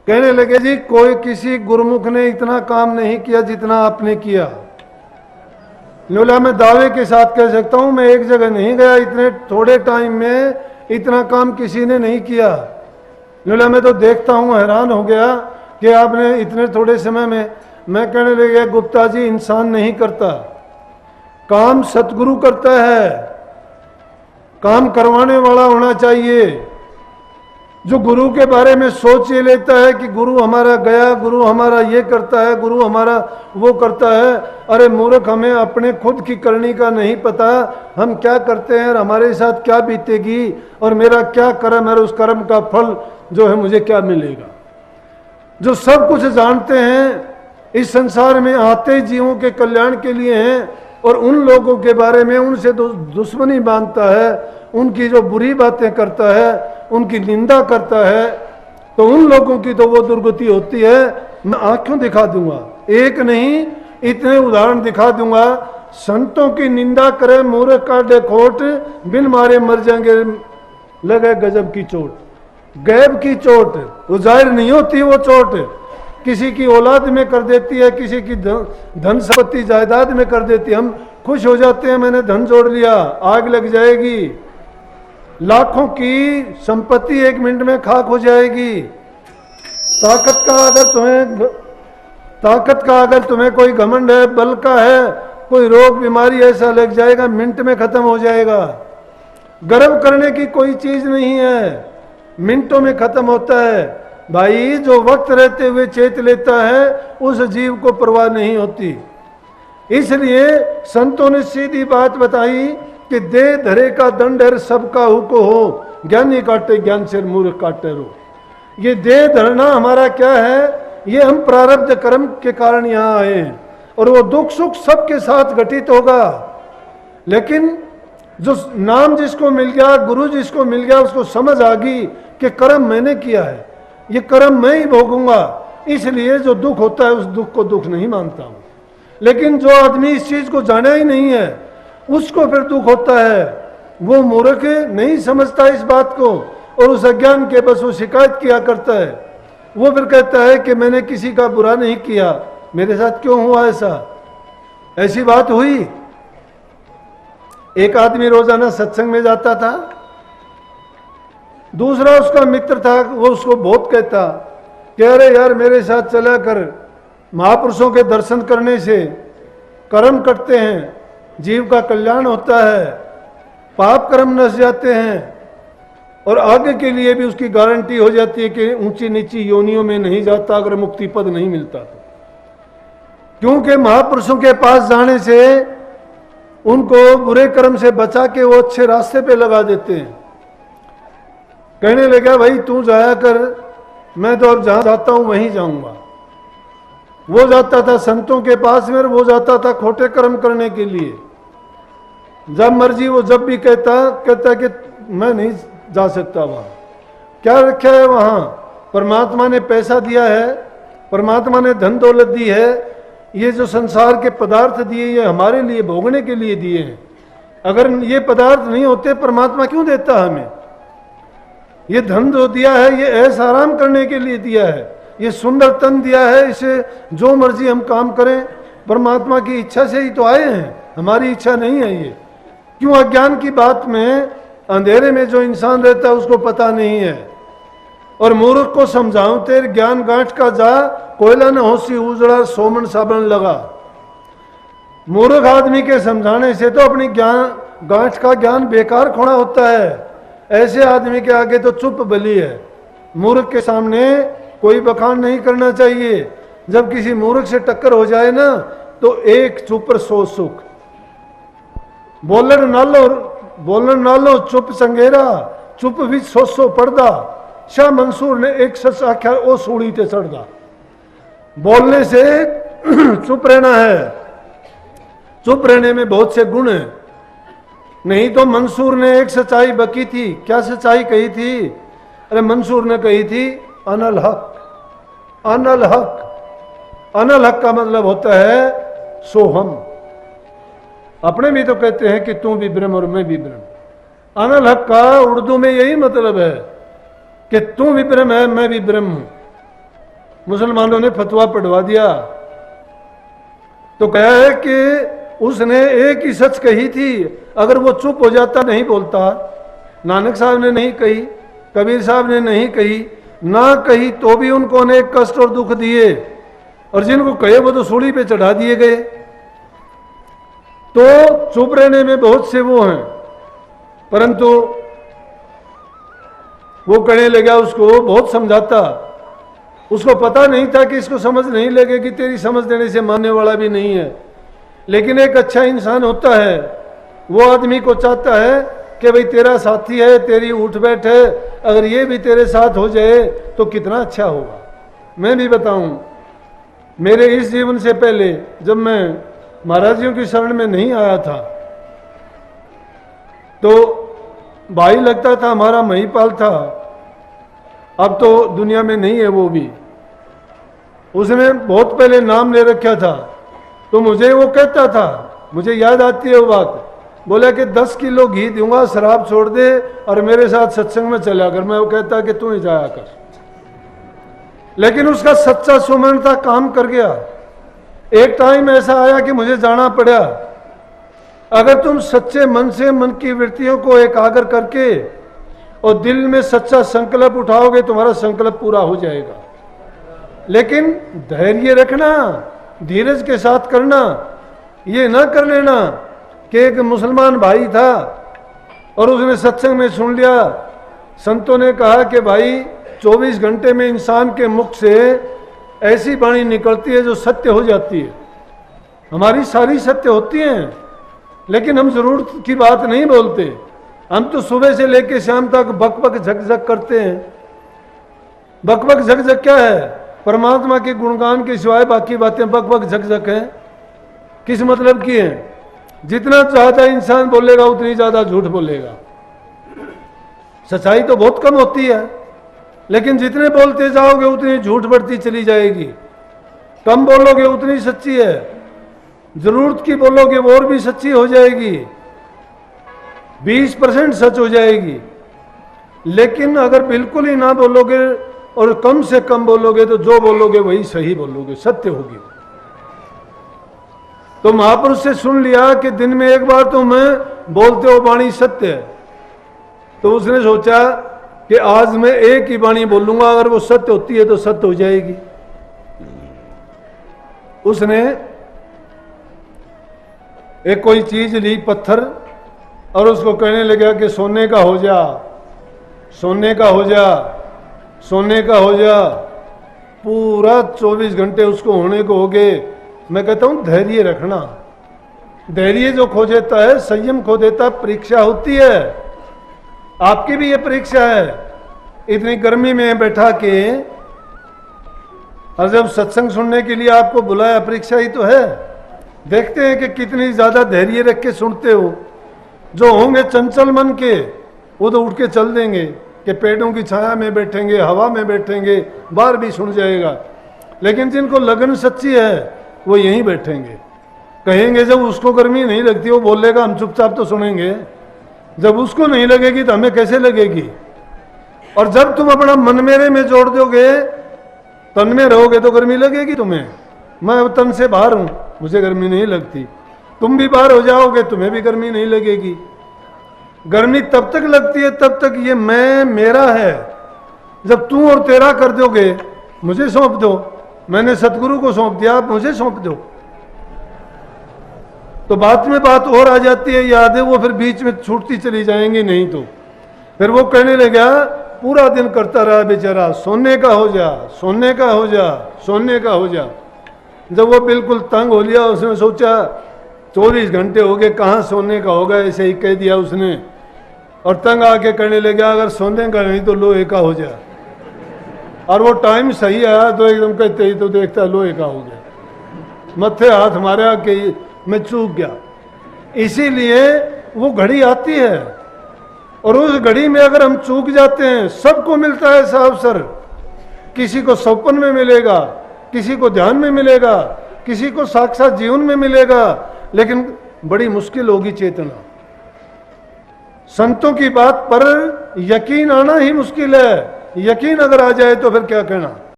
कहने लगे जी कोई किसी गुरुमुख ने इतना काम नहीं किया जितना आपने किया। बोला मैं दावे के साथ कह सकता हूं मैं एक जगह नहीं गया, इतने थोड़े टाइम में इतना काम किसी ने नहीं किया। बोला मैं तो देखता हूं, हैरान हो गया कि आपने इतने थोड़े समय में। मैं कहने लगे गुप्ता जी इंसान नहीं करता, काम सतगुरु करता है। काम करवाने वाला होना चाहिए, जो गुरु के बारे में सोच ये लेता है कि गुरु हमारा गया, गुरु हमारा ये करता है, गुरु हमारा वो करता है। अरे मूर्ख, हमें अपने खुद की करनी का नहीं पता, हम क्या करते हैं और हमारे साथ क्या बीतेगी और मेरा क्या कर्म है और उस कर्म का फल जो है मुझे क्या मिलेगा। जो सब कुछ जानते हैं इस संसार में आते जीवों के कल्याण के लिए हैं, और उन लोगों के बारे में उनसे दुश्मनी बांधता है, उनकी जो बुरी बातें करता है, उनकी निंदा करता है, तो उन लोगों की तो वो दुर्गति होती है। मैं आंखों दिखा दूंगा, एक नहीं इतने उदाहरण दिखा दूंगा। संतों की निंदा करे मूर्ख काटे खोट, बिन मारे मर जाएंगे लगे गजब की चोट। गैब की चोट वो जाहिर नहीं होती, वो चोट किसी की औलाद में कर देती है, किसी की धन संपत्ति जायदाद में कर देती है। हम खुश हो जाते हैं मैंने धन जोड़ लिया, आग लग जाएगी। लाखों की संपत्ति एक मिनट में खाक हो जाएगी। ताकत का अगर तुम्हें कोई घमंड है, बल का है, कोई रोग बीमारी ऐसा लग जाएगा मिनट में खत्म हो जाएगा। गर्व करने की कोई चीज नहीं है, मिनटों में खत्म होता है। भाई जो वक्त रहते हुए चेत लेता है उस जीव को परवाह नहीं होती। इसलिए संतों ने सीधी बात बताई कि दे धरे का दंड है सबका हुको हो, ज्ञानी काटे ज्ञान से मूर्ख काटे रो। ये दे धरना हमारा क्या है, ये हम प्रारब्ध कर्म के कारण यहाँ आए हैं, और वो दुख सुख सबके साथ घटित होगा। लेकिन जो नाम जिसको मिल गया, गुरु जिसको मिल गया, उसको समझ आ गई कि कर्म मैंने किया है, ये कर्म मैं ही भोगूंगा, इसलिए जो दुख होता है उस दुख को दुख नहीं मानता हूं। लेकिन जो आदमी इस चीज को जाना ही नहीं है उसको फिर दुख होता है। वो मूर्ख नहीं समझता इस बात को, और उस अज्ञान के बस वो शिकायत किया करता है। वो फिर कहता है कि मैंने किसी का बुरा नहीं किया, मेरे साथ क्यों हुआ ऐसा, ऐसी बात हुई। एक आदमी रोजाना सत्संग में जाता था, दूसरा उसका मित्र था, वो उसको बहुत कहता कि अरे यार मेरे साथ चला कर, महापुरुषों के दर्शन करने से कर्म कटते हैं, जीव का कल्याण होता है, पाप कर्म नस जाते हैं, और आगे के लिए भी उसकी गारंटी हो जाती है कि ऊंची नीची योनियों में नहीं जाता अगर मुक्ति पद नहीं मिलता तो। क्योंकि महापुरुषों के पास जाने से उनको बुरे कर्म से बचा के वो अच्छे रास्ते पे लगा देते हैं। कहने लगा भाई तू जाया कर, मैं तो अब जहां जाता हूं वहीं जाऊंगा। वो जाता था संतों के पास में, वो जाता था खोटे कर्म करने के लिए। जब मर्जी वो जब भी कहता कि मैं नहीं जा सकता वहां। क्या रखा है वहां, परमात्मा ने पैसा दिया है, परमात्मा ने धन दौलत दी है, ये जो संसार के पदार्थ दिए ये हमारे लिए भोगने के लिए दिए हैं। अगर ये पदार्थ नहीं होते परमात्मा क्यों देता हमें? ये धन जो दिया है ये ऐसा आराम करने के लिए दिया है, ये सुंदर तन दिया है, इसे जो मर्जी हम काम करें, परमात्मा की इच्छा से ही तो आए हैं, हमारी इच्छा नहीं है ये। क्यों अज्ञान की बात में, अंधेरे में जो इंसान रहता है उसको पता नहीं है। और मूर्ख को समझाऊं तेरे ज्ञान गांठ का जा, कोयला न होसी उजड़ा सोमन साबन लगा। मूर्ख आदमी के समझाने से तो अपनी ज्ञान गांठ का ज्ञान बेकार खोना होता है। ऐसे आदमी के आगे तो चुप बली है। मूर्ख के सामने कोई बखान नहीं करना चाहिए। जब किसी मूर्ख से टक्कर हो जाए ना तो एक चुप पर 100 सुख। बोलन नालो चुप संगेरा, चुप भी 100 पर्दा। शाह मंसूर ने एक सच आख्या ओ सूढ़ी ते चढ़दा। बोलने से चुप रहना है, चुप रहने में बहुत से गुण हैं। नहीं तो मंसूर ने एक सच्चाई बकी थी। क्या सच्चाई कही थी? अरे मंसूर ने कही थी अनल हक। अनल हक, अनल हक का मतलब होता है सोहम। अपने भी तो कहते हैं कि तू भी ब्रह्म और मैं भी ब्रह्म। अनल हक का उर्दू में यही मतलब है कि तू भी ब्रह्म है, मैं भी ब्रह्म हूं। मुसलमानों ने फतवा पढ़वा दिया। तो कहा है कि उसने एक ही सच कही थी, अगर वो चुप हो जाता, नहीं बोलता, नानक साहब ने नहीं कही, कबीर साहब ने नहीं कही, ना कही तो भी उनको अनेक कष्ट और दुख दिए, और जिनको कहे वो तो सूली पे चढ़ा दिए गए। तो चुप रहने में बहुत से वो हैं, परंतु वो कहने लगा, उसको बहुत समझाता, उसको पता नहीं था कि इसको समझ नहीं लगेगी, तेरी समझ देने से मानने वाला भी नहीं है। लेकिन एक अच्छा इंसान होता है, वो आदमी को चाहता है कि भाई तेरा साथी है, तेरी उठ बैठ है, अगर ये भी तेरे साथ हो जाए तो कितना अच्छा होगा। मैं भी बताऊं, मेरे इस जीवन से पहले जब मैं महाराजियों की शरण में नहीं आया था, तो भाई लगता था, हमारा महिपाल था, अब तो दुनिया में नहीं है वो भी, उसने बहुत पहले नाम ले रखा था। तो मुझे वो कहता था, मुझे याद आती है वो बात, बोला कि 10 किलो घी दूंगा, शराब छोड़ दे और मेरे साथ सत्संग में चला कर। मैं वो कहता कि तू ही जाया कर, लेकिन उसका सच्चा सुमनता काम कर गया। एक टाइम ऐसा आया कि मुझे जाना पड़ा। अगर तुम सच्चे मन से मन की वृत्तियों को एकाग्र करके और दिल में सच्चा संकल्प उठाओगे, तुम्हारा संकल्प पूरा हो जाएगा। लेकिन धैर्य रखना, धीरज के साथ करना, ये ना कर लेना कि एक मुसलमान भाई था और उसने सत्संग में सुन लिया, संतों ने कहा कि भाई 24 घंटे में इंसान के मुख से ऐसी वाणी निकलती है जो सत्य हो जाती है। हमारी सारी सत्य होती हैं, लेकिन हम जरूरत की बात नहीं बोलते। हम तो सुबह से लेकर शाम तक बक बक झकझक करते हैं। बक बक झकझक क्या है? परमात्मा के गुणगान के सिवाय बाकी बातें बक बक झकझक हैं। किस मतलब की है? जितना ज्यादा इंसान बोलेगा उतनी ज्यादा झूठ बोलेगा। सच्चाई तो बहुत कम होती है, लेकिन जितने बोलते जाओगे उतनी झूठ बढ़ती चली जाएगी। कम बोलोगे उतनी सच्ची है, जरूरत की बोलोगे वो और भी सच्ची हो जाएगी, 20% सच हो जाएगी। लेकिन अगर बिल्कुल ही ना बोलोगे और कम से कम बोलोगे तो जो बोलोगे वही सही बोलोगे, सत्य होगी। तो महापुरुष से सुन लिया कि दिन में एक बार तुम बोलते हो वाणी सत्य है, तो उसने सोचा कि आज मैं एक ही वाणी बोलूंगा, अगर वो सत्य होती है तो सत्य हो जाएगी। उसने एक कोई चीज ली, पत्थर, और उसको कहने लगा कि सोने का हो जा, सोने का हो जा, सोने का हो जा। पूरा 24 घंटे उसको होने को हो गए। मैं कहता हूं धैर्य रखना। धैर्य जो खो देता है, संयम खो देता है, परीक्षा होती है। आपकी भी ये परीक्षा है। इतनी गर्मी में बैठा के और जब सत्संग सुनने के लिए आपको बुलाया, परीक्षा ही तो है। देखते हैं कि कितनी ज्यादा धैर्य रख के सुनते हो। जो होंगे चंचल मन के वो तो उठ के चल देंगे कि पेड़ों की छाया में बैठेंगे, हवा में बैठेंगे, बाहर भी सुन जाएगा। लेकिन जिनको लगन सच्ची है वो यहीं बैठेंगे। कहेंगे जब उसको गर्मी नहीं लगती वो बोलेगा, हम चुपचाप तो सुनेंगे। जब उसको नहीं लगेगी तो हमें कैसे लगेगी? और जब तुम अपना मन मेरे में जोड़ दोगे, तन में रहोगे तो गर्मी लगेगी तुम्हें। मैं अब तन से बाहर हूं, मुझे गर्मी नहीं लगती। तुम भी बाहर हो जाओगे, तुम्हें भी गर्मी नहीं लगेगी। गर्मी तब तक लगती है तब तक ये मैं मेरा है। जब तू और तेरा कर दोगे, मुझे सौंप दो, मैंने सतगुरु को सौंप दिया, आप मुझे सौंप दो, तो बात में बात और आ जाती है, यादें वो फिर बीच में छूटती चली जाएंगी। नहीं तो फिर वो कहने लगा, पूरा दिन करता रहा बेचारा, सोने का हो जा, सोने का हो जा, सोने का हो जा। जब वो बिल्कुल तंग हो लिया, उसने सोचा 24 घंटे हो गए, कहाँ सोने का होगा, ऐसे ही कह दिया उसने। और तंग आके कहने लगा, अगर सोने का नहीं तो लोहे का हो जा। और वो टाइम सही आया तो एकदम कहते ही तो देखता लोहे का हो गया। मत्थे हाथ मारा कि मैं चूक गया। इसीलिए वो घड़ी आती है, और उस घड़ी में अगर हम चूक जाते हैं, सबको मिलता है ऐसा अवसर। किसी को सपन में मिलेगा, किसी को ध्यान में मिलेगा, किसी को साक्षात जीवन में मिलेगा, लेकिन बड़ी मुश्किल होगी चेतना। संतों की बात पर यकीन आना ही मुश्किल है। यकीन अगर आ जाए तो फिर क्या कहना।